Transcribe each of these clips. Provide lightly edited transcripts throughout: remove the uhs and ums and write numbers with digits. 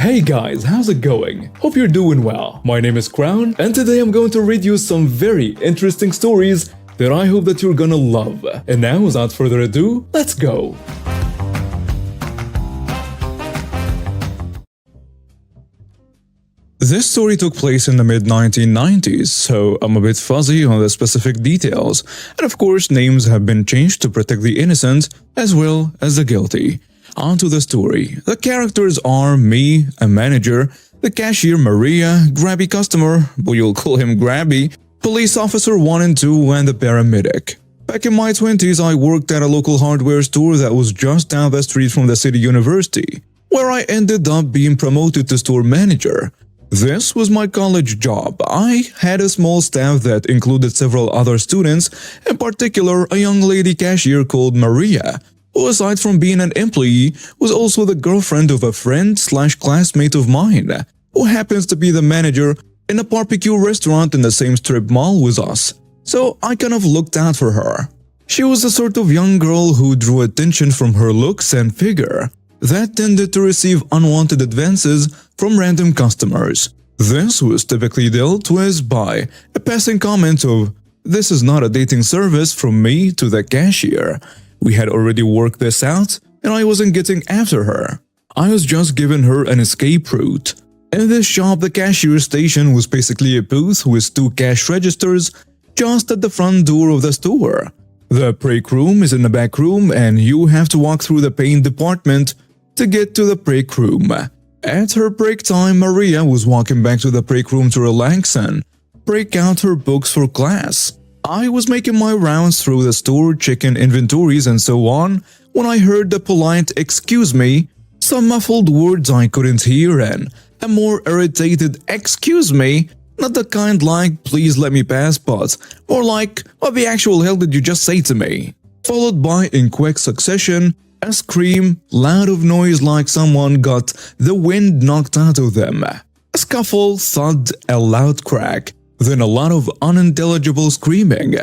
Hey guys, how's it going? Hope you're doing well. My name is Crown, and today I'm going to read you some very interesting stories that I hope that you're gonna love. And now, without further ado, let's go! This story took place in the mid-1990s, so I'm a bit fuzzy on the specific details, and of course names have been changed to protect the innocent as well as the guilty. On to the story. The characters are me, a manager, the cashier Maria, grabby customer, but you'll call him grabby, police officer 1 and 2, and the paramedic. Back in my 20s, I worked at a local hardware store that was just down the street from the city university, where I ended up being promoted to store manager. This was my college job. I had a small staff that included several other students, in particular a young lady cashier called Maria, who aside from being an employee, was also the girlfriend of a friend/classmate of mine, who happens to be the manager in a barbecue restaurant in the same strip mall with us. So I kind of looked out for her. She was the sort of young girl who drew attention from her looks and figure that tended to receive unwanted advances from random customers. This was typically dealt with by a passing comment of, "This is not a dating service," from me to the cashier. We had already worked this out, and I wasn't getting after her. I was just giving her an escape route. In this shop, the cashier station was basically a booth with 2 cash registers just at the front door of the store. The break room is in the back room, and you have to walk through the paint department to get to the break room. At her break time, Maria was walking back to the break room to relax and break out her books for class. I was making my rounds through the store, checking inventories and so on, when I heard the polite "excuse me," some muffled words I couldn't hear, and a more irritated "excuse me," not the kind like "please let me pass," but more like "what the actual hell did you just say to me?" Followed by, in quick succession, a scream, loud of noise like someone got the wind knocked out of them. A scuffle, thud, a loud crack, then a lot of unintelligible screaming.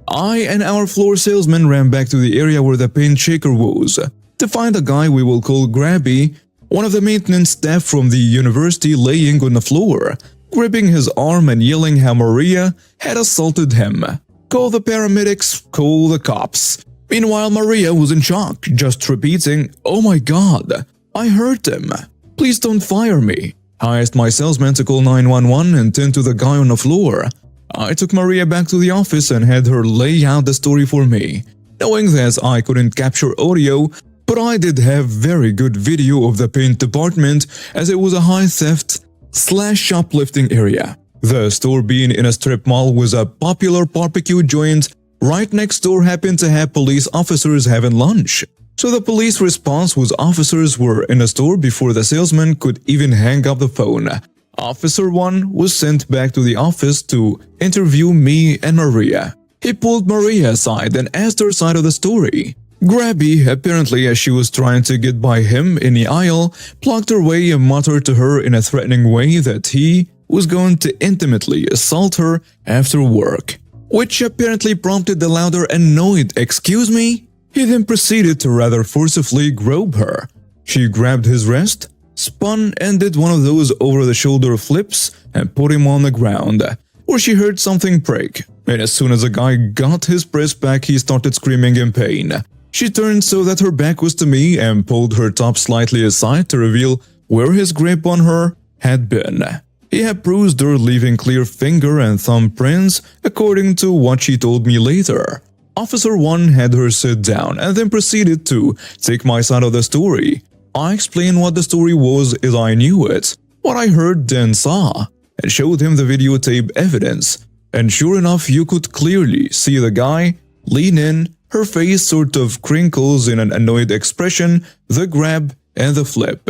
I and our floor salesman ran back to the area where the paint shaker was, to find a guy we will call Grabby, one of the maintenance staff from the university, laying on the floor, gripping his arm and yelling how Maria had assaulted him. "Call the paramedics, call the cops." Meanwhile, Maria was in shock, just repeating, "Oh my god, I hurt him. Please don't fire me." I asked my salesman to call 911 and tend to the guy on the floor. I took Maria back to the office and had her lay out the story for me, knowing that I couldn't capture audio, but I did have very good video of the paint department, as it was a high theft/shoplifting area. The store, being in a strip mall, was a popular barbecue joint. Right next door happened to have police officers having lunch. So the police response was officers were in the store before the salesman could even hang up the phone. Officer 1 was sent back to the office to interview me and Maria. He pulled Maria aside and asked her side of the story. Grabby, apparently as she was trying to get by him in the aisle, plucked her way and muttered to her in a threatening way that he was going to intimately assault her after work, which apparently prompted the louder annoyed "excuse me?" He then proceeded to rather forcefully grope her. She grabbed his wrist, spun and did one of those over-the-shoulder flips and put him on the ground, where she heard something break, and as soon as the guy got his breath back, he started screaming in pain. She turned so that her back was to me and pulled her top slightly aside to reveal where his grip on her had been. He had bruised her, leaving clear finger and thumb prints, according to what she told me later. Officer 1 had her sit down and then proceeded to take my side of the story. I explained what the story was as I knew it, what I heard then saw, and showed him the videotape evidence. And sure enough, you could clearly see the guy lean in, her face sort of crinkles in an annoyed expression, the grab and the flip.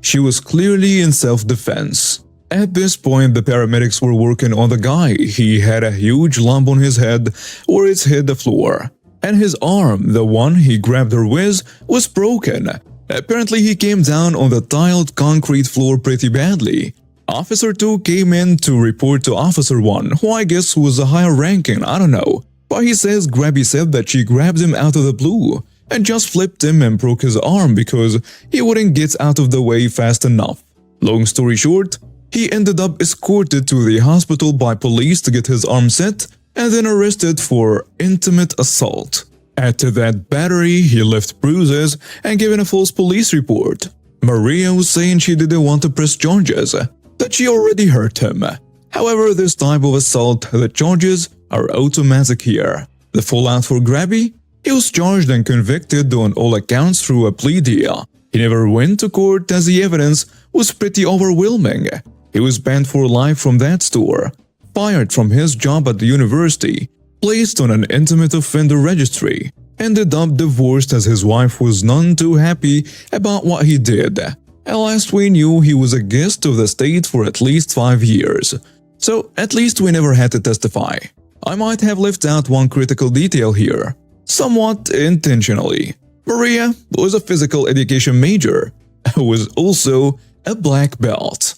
She was clearly in self-defense. At this point, the paramedics were working on the guy. He had a huge lump on his head where it hit the floor, and his arm, the one he grabbed her with, was broken. Apparently, he came down on the tiled concrete floor pretty badly. Officer 2 came in to report to Officer 1, who I guess was a higher ranking, I don't know, but he says Grabby said that she grabbed him out of the blue and just flipped him and broke his arm because he wouldn't get out of the way fast enough. Long story short, he ended up escorted to the hospital by police to get his arm set and then arrested for intimate assault. Add to that battery, he left bruises and given a false police report. Maria was saying she didn't want to press charges, that she already hurt him. However, this type of assault, the charges are automatic here. The fallout for Grabby? He was charged and convicted on all accounts through a plea deal. He never went to court as the evidence was pretty overwhelming. He was banned for life from that store, fired from his job at the university, placed on an intimate offender registry, ended up divorced as his wife was none too happy about what he did. At last we knew he was a guest of the state for at least 5 years. So at least we never had to testify. I might have left out one critical detail here, somewhat intentionally. Maria was a physical education major, who was also a black belt.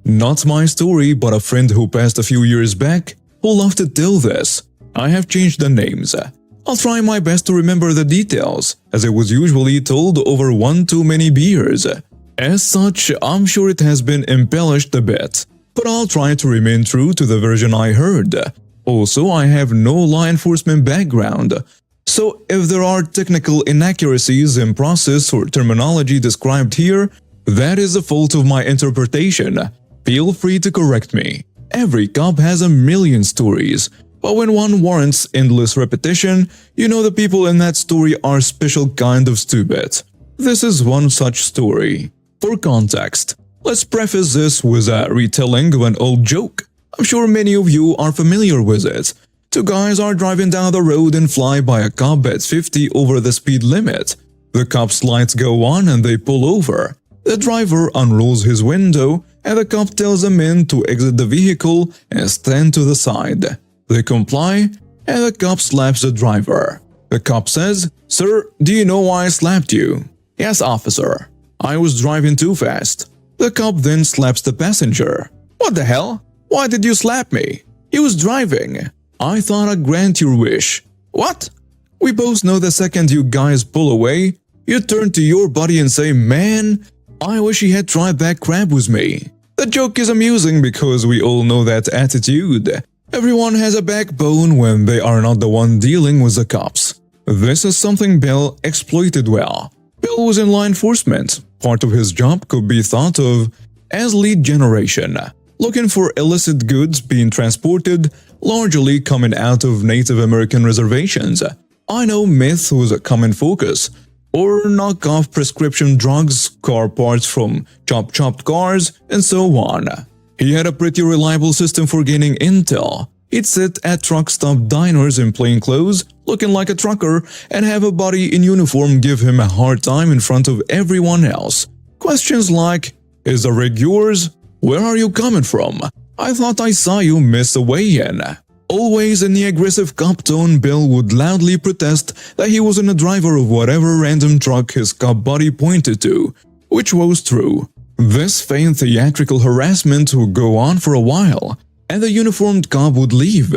Not my story, but a friend who passed a few years back who loved to tell this. I have changed the names. I'll try my best to remember the details, as it was usually told over one too many beers. As such, I'm sure it has been embellished a bit, but I'll try to remain true to the version I heard. Also, I have no law enforcement background, so if there are technical inaccuracies in process or terminology described here, that is the fault of my interpretation. Feel free to correct me. Every cop has a million stories, but when one warrants endless repetition, you know the people in that story are special kind of stupid. This is one such story. For context, let's preface this with a retelling of an old joke. I'm sure many of you are familiar with it. Two guys are driving down the road and fly by a cop at 50 over the speed limit. The cop's lights go on and they pull over. The driver unrolls his window and the cop tells the men to exit the vehicle and stand to the side. They comply and the cop slaps the driver. The cop says, "Sir, do you know why I slapped you?" "Yes, officer. I was driving too fast." The cop then slaps the passenger. "What the hell? Why did you slap me?" "He was driving. I thought I'd grant your wish." "What?" "We both know the second you guys pull away, you turn to your buddy and say, 'Man, I wish he had tried that crab with me.' The joke is amusing because we all know that attitude. Everyone has a backbone when they are not the one dealing with the cops. This is something Bill exploited well. Bill was in law enforcement. Part of his job could be thought of as lead generation, looking for illicit goods being transported, largely coming out of Native American reservations. I know meth was a common focus, or knockoff prescription drugs, car parts from chopped cars, and so on. He had a pretty reliable system for gaining intel. He'd sit at truck stop diners in plain clothes, looking like a trucker, and have a buddy in uniform give him a hard time in front of everyone else. Questions like, "Is the rig yours? Where are you coming from? I thought I saw you miss a weigh-in." Always in the aggressive cop tone, Bill would loudly protest that he wasn't a driver of whatever random truck his cop buddy pointed to, which was true. This feigned theatrical harassment would go on for a while, and the uniformed cop would leave.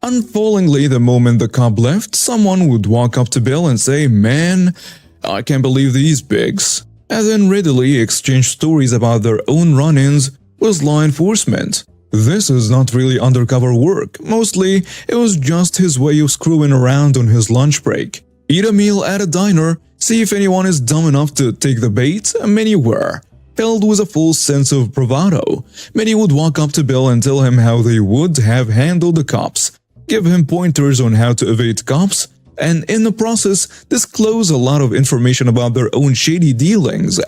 Unfallingly, the moment the cop left, someone would walk up to Bill and say, "Man, I can't believe these pigs," and then readily exchange stories about their own run-ins with law enforcement. This is not really undercover work. Mostly, it was just his way of screwing around on his lunch break. Eat a meal at a diner, see if anyone is dumb enough to take the bait, and many were. Filled with a false sense of bravado, many would walk up to Bill and tell him how they would have handled the cops, give him pointers on how to evade cops, and in the process, disclose a lot of information about their own shady dealings.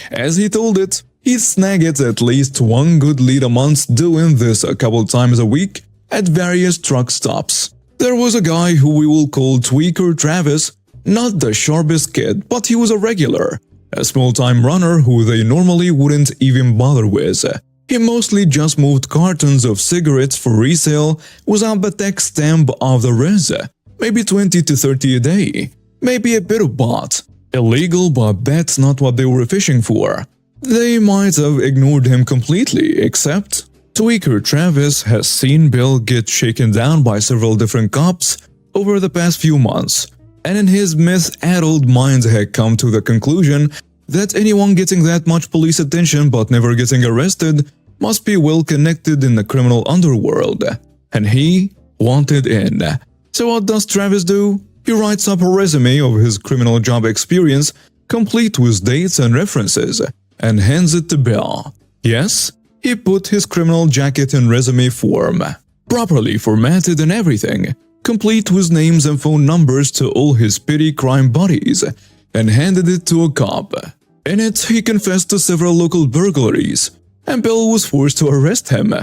As he told it, he'd snag it at least one good lead a month, doing this a couple times a week at various truck stops. There was a guy who we will call Tweaker Travis, not the sharpest kid, but he was a regular, a small-time runner who they normally wouldn't even bother with. He mostly just moved cartons of cigarettes for resale without the tech stamp of the res, maybe 20 to 30 a day, maybe a bit of pot. Illegal, but that's not what they were fishing for. They might have ignored him completely, except Tweaker Travis has seen Bill get shaken down by several different cops over the past few months, and in his myth-addled mind had come to the conclusion that anyone getting that much police attention but never getting arrested must be well connected in the criminal underworld, and he wanted in. So what does Travis do? He writes up a resume of his criminal job experience, complete with dates and references, and hands it to Bill. Yes, he put his criminal jacket in resume form, properly formatted and everything, complete with names and phone numbers to all his petty crime buddies, and handed it to a cop. In it, he confessed to several local burglaries, and Bill was forced to arrest him.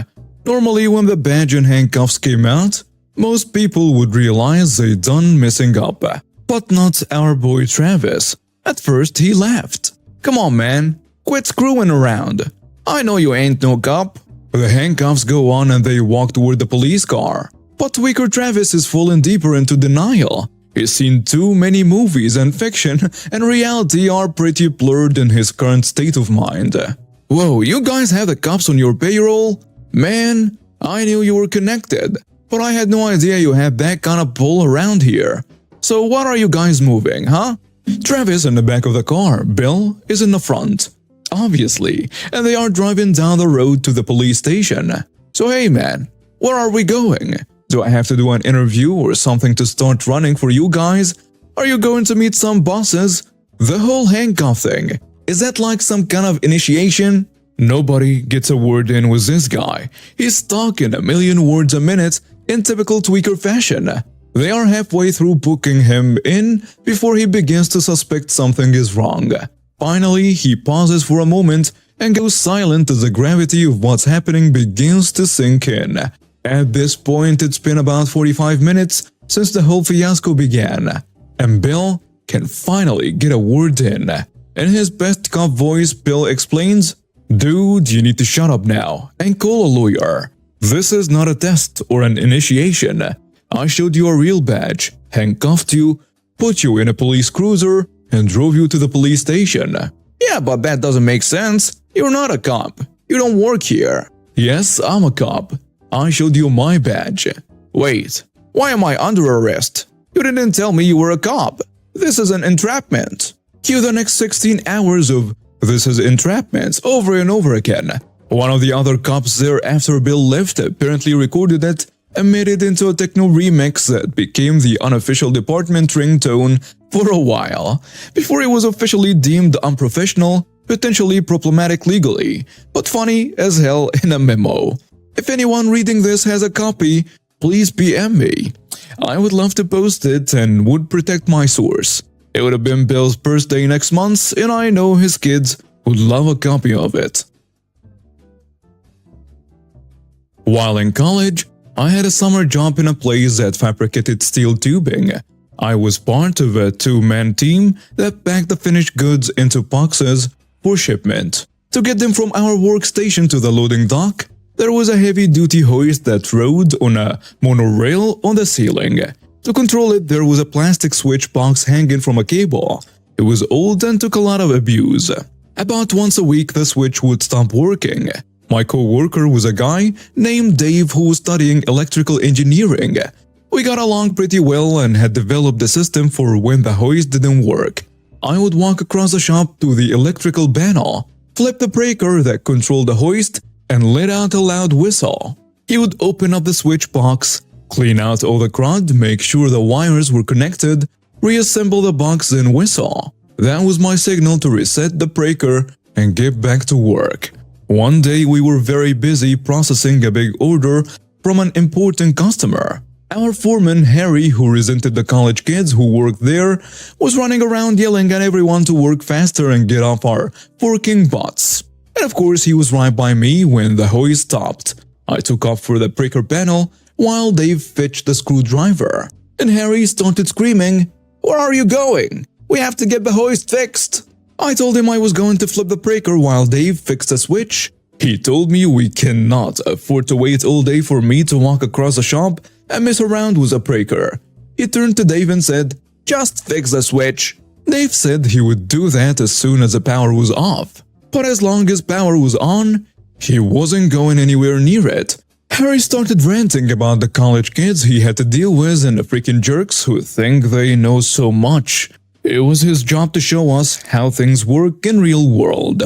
Normally, when the badge and handcuffs came out, most people would realize they'd done messing up, but not our boy Travis. At first, he laughed. "Come on, man, quit screwing around. I know you ain't no cop." The handcuffs go on and they walk toward the police car. But weaker Travis is falling deeper into denial. He's seen too many movies, and fiction and reality are pretty blurred in his current state of mind. "Whoa, you guys have the cops on your payroll? Man, I knew you were connected, but I had no idea you had that kind of pull around here. So what are you guys moving, huh?" Travis in the back of the car, Bill is in the front, obviously, and they are driving down the road to the police station. "So hey man, where are we going? Do I have to do an interview or something to start running for you guys? Are you going to meet some bosses? The whole handcuff thing, is that like some kind of initiation?" Nobody gets a word in with this guy. He's talking a million words a minute in typical tweaker fashion. They are halfway through booking him in before he begins to suspect something is wrong. Finally, he pauses for a moment and goes silent as the gravity of what's happening begins to sink in. At this point, it's been about 45 minutes since the whole fiasco began, and Bill can finally get a word in. In his best cop voice, Bill explains, "Dude, you need to shut up now and call a lawyer. This is not a test or an initiation. I showed you a real badge, handcuffed you, put you in a police cruiser, and drove you to the police station." "Yeah, but that doesn't make sense. You're not a cop. You don't work here." "Yes, I'm a cop. I showed you my badge." "Wait, why am I under arrest? You didn't tell me you were a cop. This is an entrapment." Cue the next 16 hours of "this is entrapment" over and over again. One of the other cops there after Bill left apparently recorded it and made it into a techno remix that became the unofficial department ringtone for a while, before it was officially deemed unprofessional, potentially problematic legally, but funny as hell in a memo. If anyone reading this has a copy, please PM me. I would love to post it and would protect my source. It would have been Bill's birthday next month, and I know his kids would love a copy of it. While in college, I had a summer job in a place that fabricated steel tubing. I was part of a two-man team that packed the finished goods into boxes for shipment. To get them from our workstation to the loading dock, there was a heavy-duty hoist that rode on a monorail on the ceiling. To control it, there was a plastic switch box hanging from a cable. It was old and took a lot of abuse. About once a week, the switch would stop working. My co-worker was a guy named Dave who was studying electrical engineering. We got along pretty well and had developed a system for when the hoist didn't work. I would walk across the shop to the electrical panel, flip the breaker that controlled the hoist, and let out a loud whistle. He would open up the switch box, clean out all the crud, make sure the wires were connected, reassemble the box, and whistle. That was my signal to reset the breaker and get back to work. One day we were very busy processing a big order from an important customer. Our foreman, Harry, who resented the college kids who worked there, was running around yelling at everyone to work faster and get off our forking butts. And of course he was right by me when the hoist stopped. I took off for the breaker panel while Dave fetched the screwdriver. And Harry started screaming, "Where are you going? We have to get the hoist fixed." I told him I was going to flip the breaker while Dave fixed the switch. He told me we cannot afford to wait all day for me to walk across the shop and mess around with a breaker. He turned to Dave and said, "Just fix the switch." Dave said he would do that as soon as the power was off. But as long as power was on, he wasn't going anywhere near it. Harry started ranting about the college kids he had to deal with and the freaking jerks who think they know so much. It was his job to show us how things work in real world.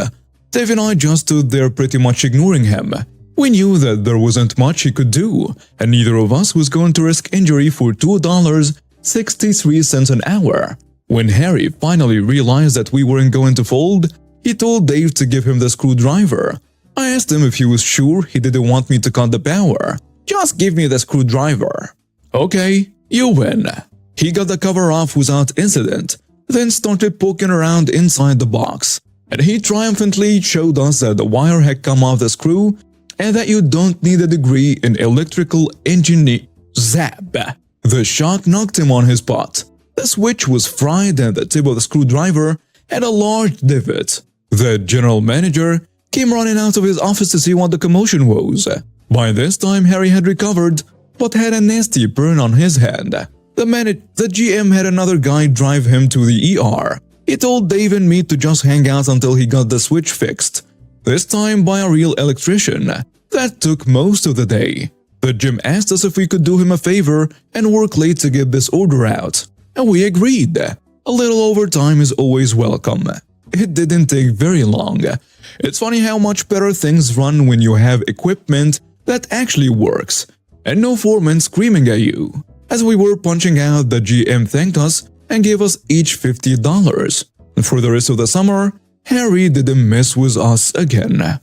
Dave and I just stood there pretty much ignoring him. We knew that there wasn't much he could do, and neither of us was going to risk injury for $2.63 an hour. When Harry finally realized that we weren't going to fold, he told Dave to give him the screwdriver. I asked him if he was sure he didn't want me to cut the power. "Just give me the screwdriver." "Okay, you win." He got the cover off without incident, then started poking around inside the box. And he triumphantly showed us that the wire had come off the screw and that you don't need a degree in electrical engineering. Zap! The shock knocked him on his spot. The switch was fried and the tip of the screwdriver had a large divot. The general manager came running out of his office to see what the commotion was. By this time Harry had recovered, but had a nasty burn on his hand. The GM had another guy drive him to the ER. He told Dave and me to just hang out until he got the switch fixed. This time by a real electrician. That took most of the day. The gym asked us if we could do him a favor and work late to get this order out. And we agreed. A little overtime is always welcome. It didn't take very long. It's funny how much better things run when you have equipment that actually works, and no foreman screaming at you. As we were punching out, the GM thanked us and gave us each $50. For the rest of the summer, Harry didn't mess with us again.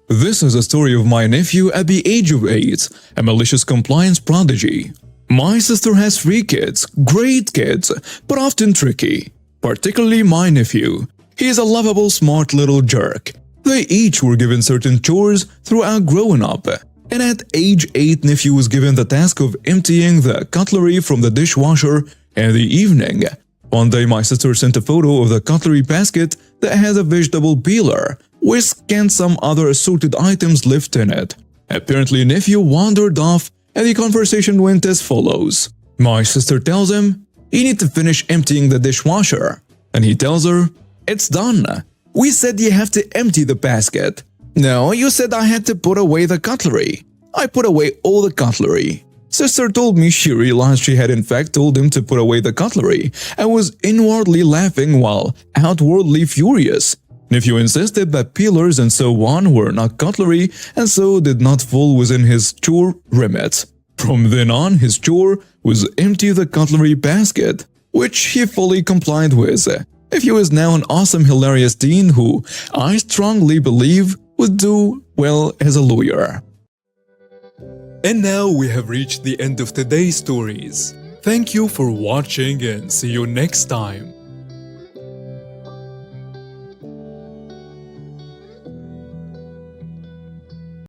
This is a story of my nephew at the age of 8, a malicious compliance prodigy. My sister has 3 kids, great kids, but often tricky. Particularly my nephew. He is a lovable, smart little jerk. They each were given certain chores throughout growing up. And at age 8, nephew was given the task of emptying the cutlery from the dishwasher in the evening. One day my sister sent a photo of the cutlery basket that had a vegetable peeler, whisk and some other assorted items left in it. Apparently nephew wandered off and the conversation went as follows. My sister tells him, "You need to finish emptying the dishwasher." And he tells her, "It's done. We said you have to empty the basket." "No, you said I had to put away the cutlery." "I put away all the cutlery." Sister told me she realized she had in fact told him to put away the cutlery and was inwardly laughing while outwardly furious. Nephew insisted that peelers and so on were not cutlery and so did not fall within his chore remit. From then on, his chore was empty the cutlery basket, which he fully complied with. Nephew is now an awesome, hilarious teen who, I strongly believe, would do well as a lawyer. And now we have reached the end of today's stories. Thank you for watching and see you next time.